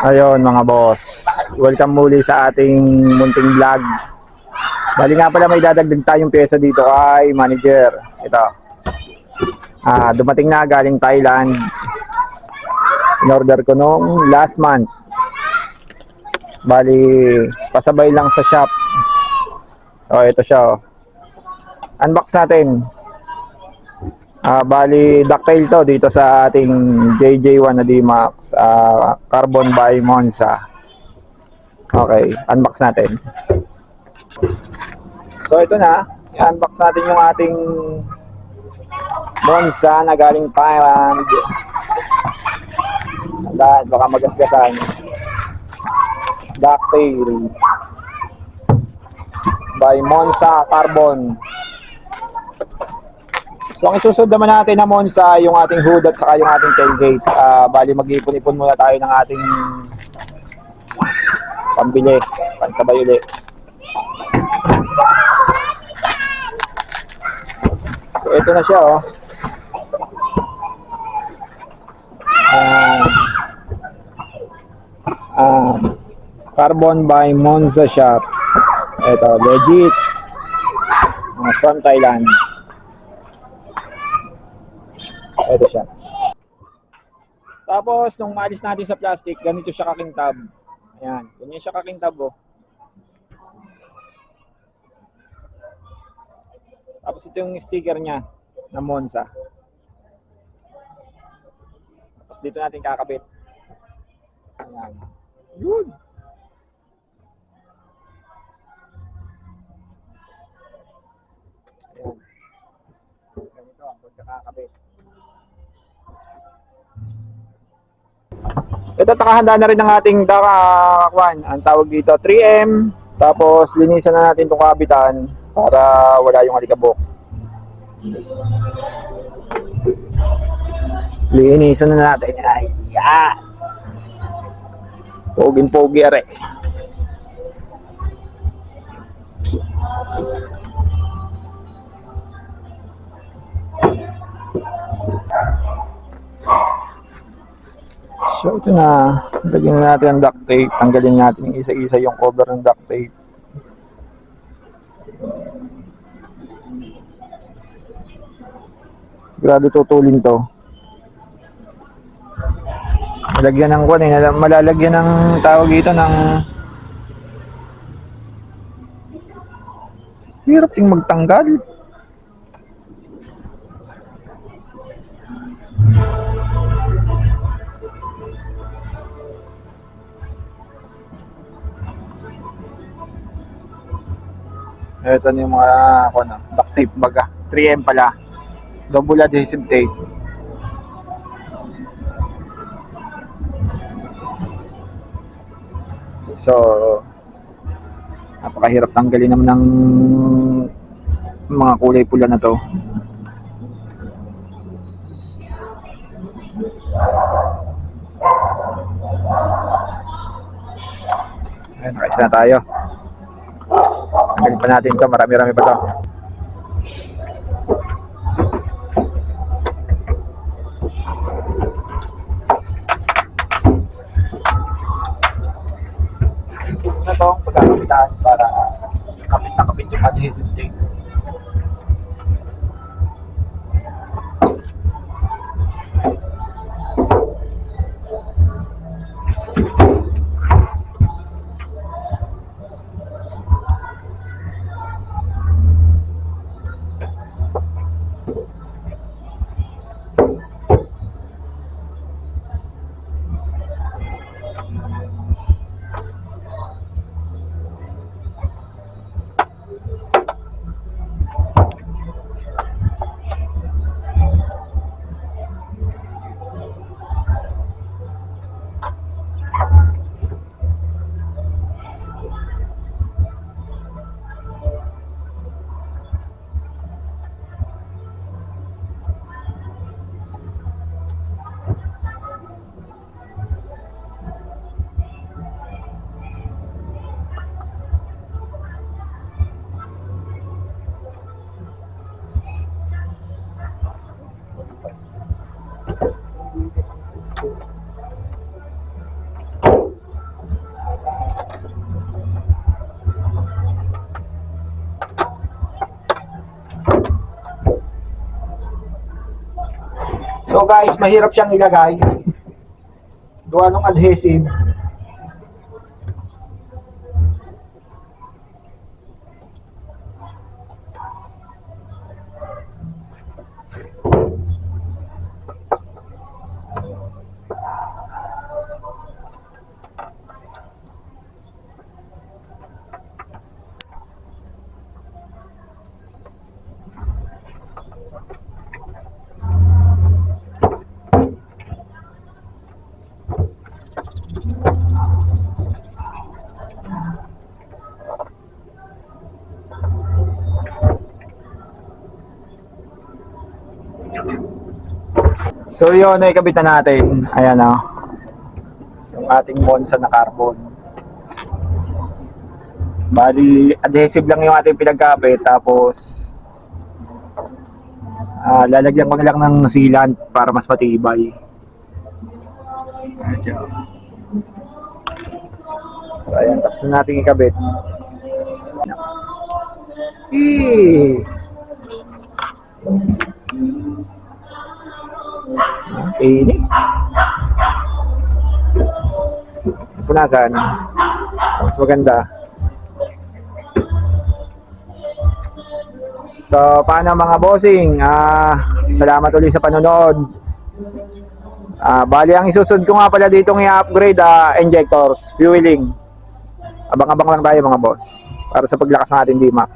Ayun mga boss, welcome muli sa ating munting vlog. Bali nga pala may dadagdag tayong pyesa dito kay manager. Ito, dumating na galing Thailand. In-order ko nung last month. Bali, pasabay lang sa shop. O, ito siya. Oh. Unbox natin. Bali, ducktail to dito sa ating JJ1 na D-Max. Carbon by Monza. Okay, unbox natin. So ito na, i-unbox natin yung ating Monza na galing Thailand. Tandaan, baka magasgasan. Ducktail by Monza Carbon. So ang isusunod naman natin na Monza, yung ating hood at saka yung ating tailgate. Bali mag-ipon-ipon muna tayo ng ating pambili, pansabay ulit. So ito na siya, oh. Carbon by Monza shop. Ito, legit. From Thailand. Ito siya. Tapos, nung maalis natin sa plastic, ganito siya kakintab. Ayan, ganyan siya kakintab, oh. Tapos ito yung sticker niya na Monza. Tapos dito natin kakabit. Ayan. Yun. Ayan. Ganito ang pagkakakabit. Ito, nakahanda na rin ng ating dakakwan. Ang tawag dito, 3M. Tapos, linisan na natin itong kabitan para wala yung alikabok. Linisan na natin. Ayan. Poging-pogi, are. So ito na, lagyan na natin ang duct tape, tanggalin natin yung isa-isa yung cover ng duct tape. Sigurado tutulin to. Malagyan ng kwan eh, malalagyan ng tawag dito ng hirap yung magtanggal. Ito na yung mga duct tape baga. 3M pala. Double adhesive tape. So, napakahirap tanggalin naman ng mga kulay pula na to. Ayan, nakaisa na tayo. Tanggalin pa natin ito, marami-rami pa to. Na itong pagkakapitan para kapit na kapit yung adhesive tape. So guys, mahirap siyang ilagay. Gawa ng adhesive. So yun, naikabitan natin. Ayan o. Yung ating Monza na carbon. Bali, adhesive lang yung ating pinagkapit. Tapos, lalagyan ko na lang ng sealant para mas matibay. Ayan siya. So ayan, tapos na natin ikabit. Inis. Punasan. Mas maganda. So, paano mga bossing? Salamat ulit sa panonood. Bali, ang isusunod ko nga pala dito i-upgrade injectors, fueling. Abang-abang lang tayo mga boss. Para sa paglakas ng ating D-Max.